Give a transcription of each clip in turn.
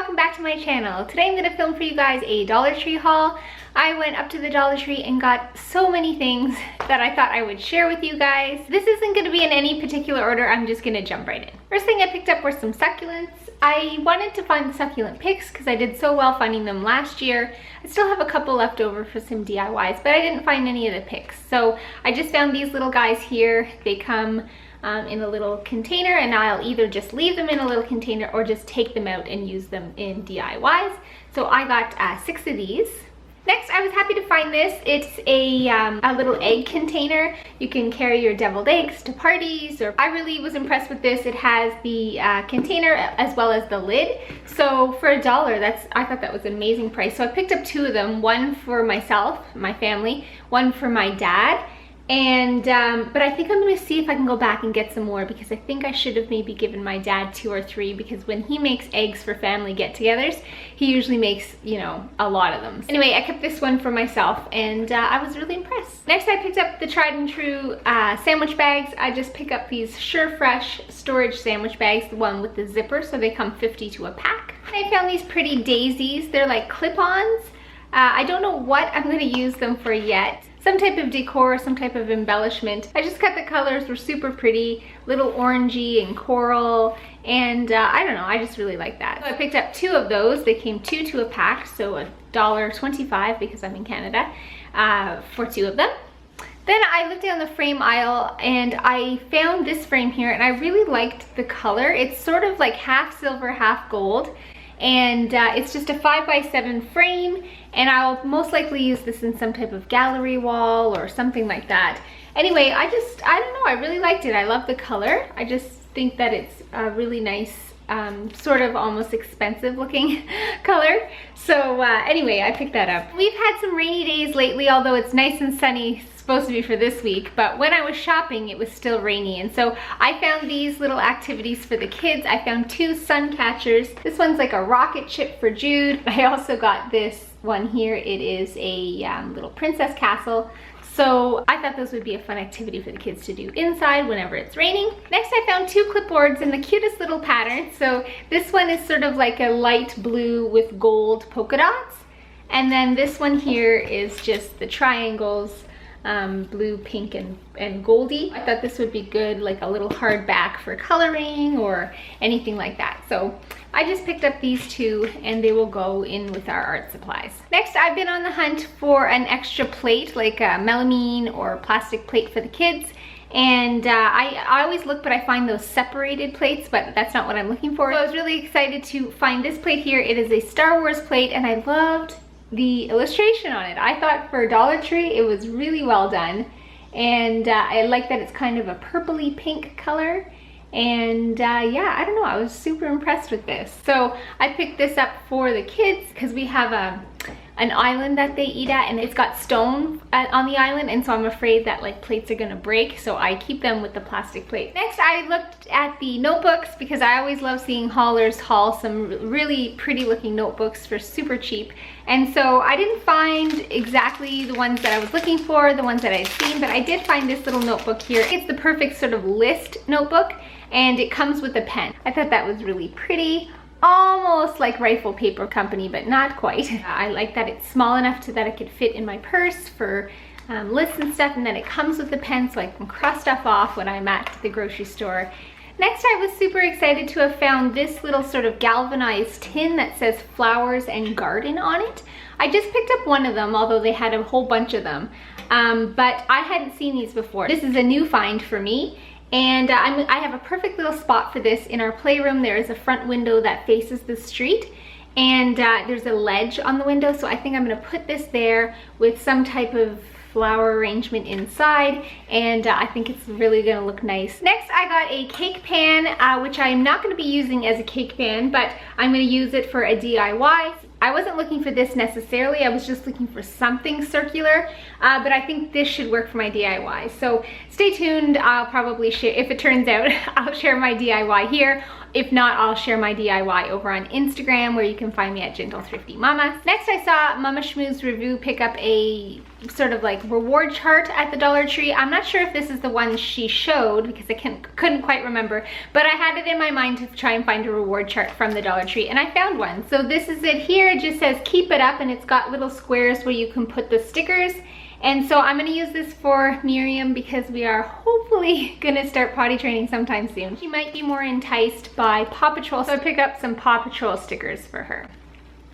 welcome back to my channel. Today I'm going to film for you guys a Dollar Tree haul. I went up to the Dollar Tree and got so many things that I thought I would share with you guys. This isn't going to be in any particular order, I'm just going to jump right in. First thing I picked up were some succulents. I wanted to find the succulent picks because I did so well finding them last year. I still have a couple left over for some DIYs, but I didn't find any of the picks. So I just found these little guys here. They come in a little container, and I'll either just leave them in a little container or just take them out and use them in DIYs. So I got 6 of these. Next, I was happy to find this. It's a little egg container. You can carry your deviled eggs to parties, or I really was impressed with this. It has the container as well as the lid. So for $1, I thought that was an amazing price. So I picked up 2 of them, one for myself, my family, one for my dad. And but I think I'm gonna see if I can go back and get some more, because I think I should have maybe given my dad 2 or 3, because when he makes eggs for family get-togethers, he usually makes, you know, a lot of them. Anyway, I kept this one for myself, and I was really impressed. Next, I picked up the tried and true sandwich bags. I just pick up these Sure Fresh storage sandwich bags, the one with the zipper, so they come 50 to a pack. And I found these pretty daisies. They're like clip-ons. I don't know what I'm gonna use them for yet. Some type of decor, some type of embellishment. I just cut the colors, were super pretty, little orangey and coral, and I don't know, I just really like that. So I picked up 2 of those. They came 2 to a pack, so $1.25 because I'm in Canada, for 2 of them. Then I looked down the frame aisle and I found this frame here, and I really liked the color. It's sort of like half silver, half gold. And it's just a 5x7 frame, and I'll most likely use this in some type of gallery wall or something like that. Anyway, I don't know, I really liked it. I love the color. I just think that it's a really nice, sort of almost expensive looking color. So anyway, I picked that up. We've had some rainy days lately, although it's nice and sunny. Supposed to be for this week, but when I was shopping it was still rainy, and so I found these little activities for the kids. I found 2 sun catchers. This one's like a rocket ship for Jude. I also got this one here. It is a little princess castle. So I thought those would be a fun activity for the kids to do inside whenever it's raining. Next, I found 2 clipboards in the cutest little pattern. So this one is sort of like a light blue with gold polka dots, and then this one here is just the triangles, blue, pink, and goldy. I thought this would be good, like a little hardback for coloring or anything like that. So I just picked up these 2, and they will go in with our art supplies. Next, I've been on the hunt for an extra plate, like a melamine or plastic plate for the kids. And I always look, but I find those separated plates, but that's not what I'm looking for. So I was really excited to find this plate here. It is a Star Wars plate, and I loved the illustration on it. I thought for Dollar Tree it was really well done, and I like that it's kind of a purpley pink color, and yeah, I don't know, I was super impressed with this. So I picked this up for the kids because we have an island that they eat at, and it's got stone on the island, and so I'm afraid that like plates are gonna break, so I keep them with the plastic plate. Next, I looked at the notebooks because I always love seeing haulers haul some really pretty looking notebooks for super cheap. And so I didn't find exactly the ones that I was looking for, the ones that I'd seen, but I did find this little notebook here. It's the perfect sort of list notebook, and it comes with a pen. I thought that was really pretty. Almost like Rifle Paper Company, but not quite. I like that it's small enough that it could fit in my purse for lists and stuff, and then it comes with the pen so I can cross stuff off when I'm at the grocery store. Next, I was super excited to have found this little sort of galvanized tin that says flowers and garden on it. I just picked up one of them, although they had a whole bunch of them, but I hadn't seen these before. This is a new find for me. And I have a perfect little spot for this in our playroom. There is a front window that faces the street, and there's a ledge on the window, so I think I'm gonna put this there with some type of flower arrangement inside, and I think it's really gonna look nice. Next, I got a cake pan, which I'm not gonna be using as a cake pan, but I'm gonna use it for a DIY. I wasn't looking for this necessarily, I was just looking for something circular, but I think this should work for my DIY. So stay tuned, I'll probably share, if it turns out, I'll share my DIY here. If not, I'll share my DIY over on Instagram, where you can find me at Gentle Thrifty Mama. Next, I saw Mama Shmoo's Review pick up a sort of like reward chart at the Dollar Tree. I'm not sure if this is the one she showed because I couldn't quite remember, but I had it in my mind to try and find a reward chart from the Dollar Tree, and I found one. So this is it here. It just says keep it up, and it's got little squares where you can put the stickers. And so I'm gonna use this for Miriam because we are hopefully gonna start potty training sometime soon. She might be more enticed by Paw Patrol, so I pick up some Paw Patrol stickers for her.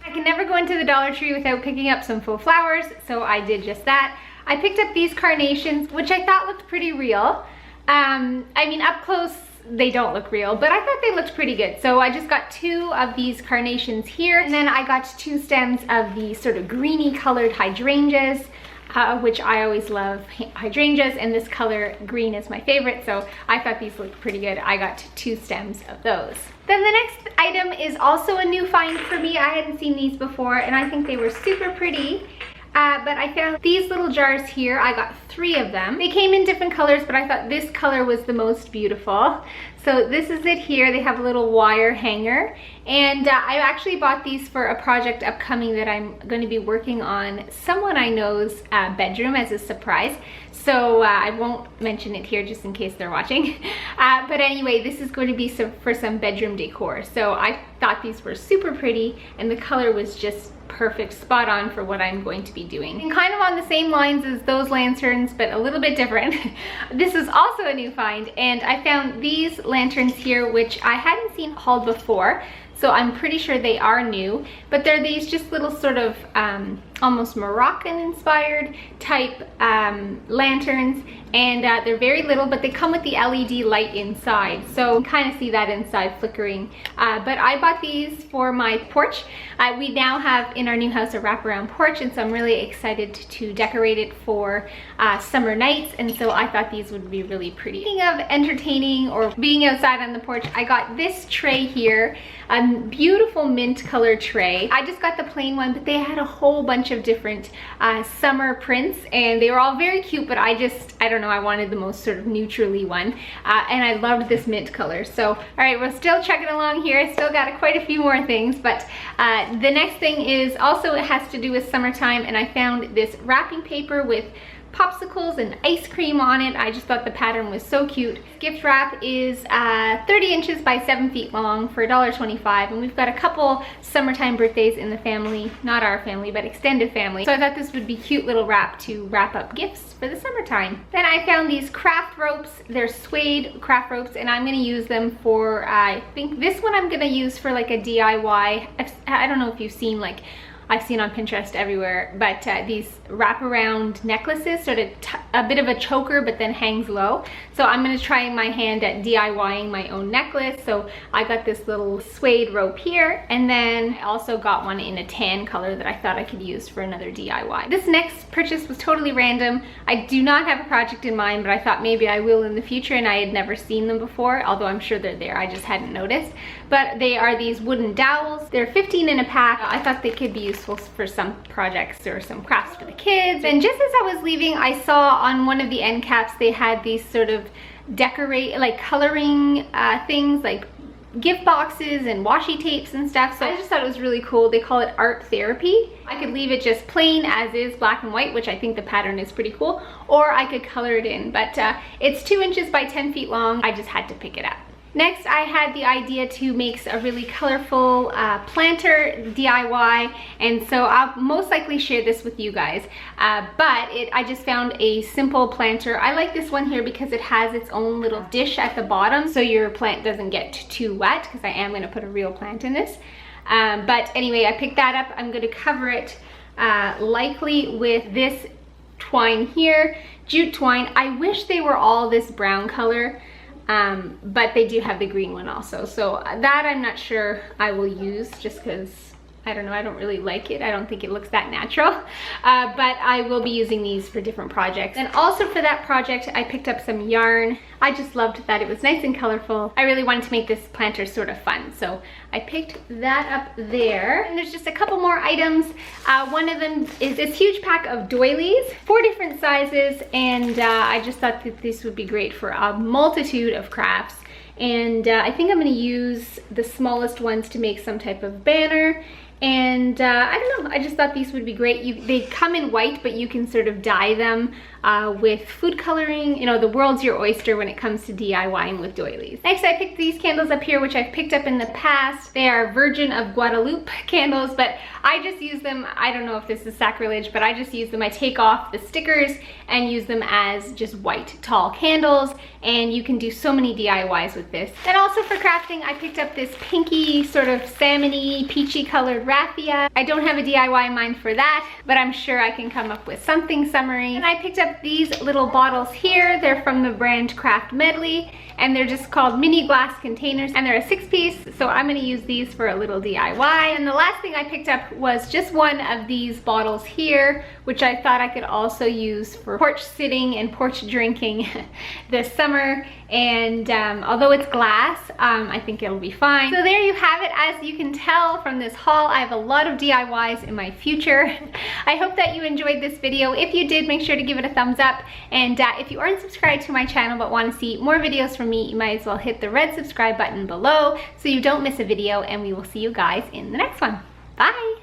I can never go into the Dollar Tree without picking up some faux flowers, so I did just that. I picked up these carnations, which I thought looked pretty real. I mean, up close, they don't look real, but I thought they looked pretty good. So I just got 2 of these carnations here, and then I got 2 stems of the sort of greeny colored hydrangeas, which I always love hydrangeas, and this color green is my favorite, so I thought these looked pretty good. I got 2 stems of those. Then the next item is also a new find for me. I hadn't seen these before, and I think they were super pretty. But I found these little jars here. I got 3 of them. They came in different colors, but I thought this color was the most beautiful. So this is it here. They have a little wire hanger, and I actually bought these for a project upcoming that I'm going to be working on someone I know's bedroom as a surprise. So I won't mention it here just in case they're watching. But anyway, this is going to be for some bedroom decor. So I thought these were super pretty, and the color was just perfect, spot on for what I'm going to be doing. And kind of on the same lines as those lanterns, but a little bit different. This is also a new find, and I found these lanterns here, which I hadn't seen hauled before. So I'm pretty sure they are new, but they're these just little sort of almost Moroccan inspired type lanterns, and they're very little, but they come with the LED light inside, so you can kind of see that inside flickering. But I bought these for my porch. We now have in our new house a wraparound porch, and so I'm really excited to decorate it for summer nights, and so I thought these would be really pretty. Speaking of entertaining or being outside on the porch, I got this tray here, a beautiful mint color tray. I just got the plain one, but they had a whole bunch of different summer prints, and they were all very cute, but I don't know, I wanted the most sort of neutrally one, and I loved this mint color. So all right, we're still chugging along here. I still got quite a few more things, but the next thing is also, it has to do with summertime, and I found this wrapping paper with popsicles and ice cream on it. I just thought the pattern was so cute. Gift wrap is 30 inches by 7 feet long for $1.25, and we've got a couple summertime birthdays in the family, not our family, but extended family. So I thought this would be cute little wrap to wrap up gifts for the summertime. Then I found these craft ropes. They're suede craft ropes, and I'm gonna use them for, I think this one I'm gonna use for like a DIY. I don't know if you've seen, like, I've seen on Pinterest everywhere, but these wraparound necklaces, sort of a bit of a choker, but then hangs low. So I'm gonna try my hand at DIYing my own necklace. So I got this little suede rope here, and then I also got one in a tan color that I thought I could use for another DIY. This next purchase was totally random. I do not have a project in mind, but I thought maybe I will in the future, and I had never seen them before, although I'm sure they're there, I just hadn't noticed. But they are these wooden dowels. They're 15 in a pack. I thought they could be useful for some projects or some crafts for the kids. And just as I was leaving, I saw on one of the end caps they had these sort of coloring things, like gift boxes and washi tapes and stuff. So I just thought it was really cool. They call it art therapy. I could leave it just plain as is, black and white, which I think the pattern is pretty cool, or I could color it in, but it's 2 inches by 10 feet long. I just had to pick it up. Next, I had the idea to make a really colorful planter DIY, and so I'll most likely share this with you guys, I just found a simple planter. I like this one here because it has its own little dish at the bottom, so your plant doesn't get too wet, because I am going to put a real plant in this. But anyway, I picked that up. I'm going to cover it likely with this twine here, jute twine. I wish they were all this brown color. But they do have the green one also. So that I'm not sure I will use, just because I don't know, I don't really like it. I don't think it looks that natural, but I will be using these for different projects. And also for that project, I picked up some yarn. I just loved that it was nice and colorful. I really wanted to make this planter sort of fun, so I picked that up there. And there's just a couple more items. One of them is this huge pack of doilies, 4 different sizes, and I just thought that this would be great for a multitude of crafts. And I think I'm gonna use the smallest ones to make some type of banner. And I don't know, I just thought these would be great. They come in white, but you can sort of dye them with food coloring. You know, the world's your oyster when it comes to DIYing with doilies. Next, I picked these candles up here, which I've picked up in the past. They are Virgin of Guadalupe candles, but I just use them, I don't know if this is sacrilege, but I just use them. I take off the stickers and use them as just white tall candles, and you can do so many DIYs with this. And also for crafting, I picked up this pinky, sort of salmon-y, peachy colored raffia. I don't have a DIY in mind for that, but I'm sure I can come up with something summery. And I picked up these little bottles here. They're from the brand Craft Medley, and they're just called mini glass containers, and they're a 6-piece, so I'm gonna use these for a little DIY. And the last thing I picked up was just one of these bottles here, which I thought I could also use for porch sitting and porch drinking this summer. And although it's glass, I think it'll be fine. So there you have it. As you can tell from this haul, I have a lot of DIYs in my future. I hope that you enjoyed this video. If you did, make sure to give it a thumbs up. And if you aren't subscribed to my channel but want to see more videos from me, you might as well hit the red subscribe button below so you don't miss a video, and we will see you guys in the next one. Bye!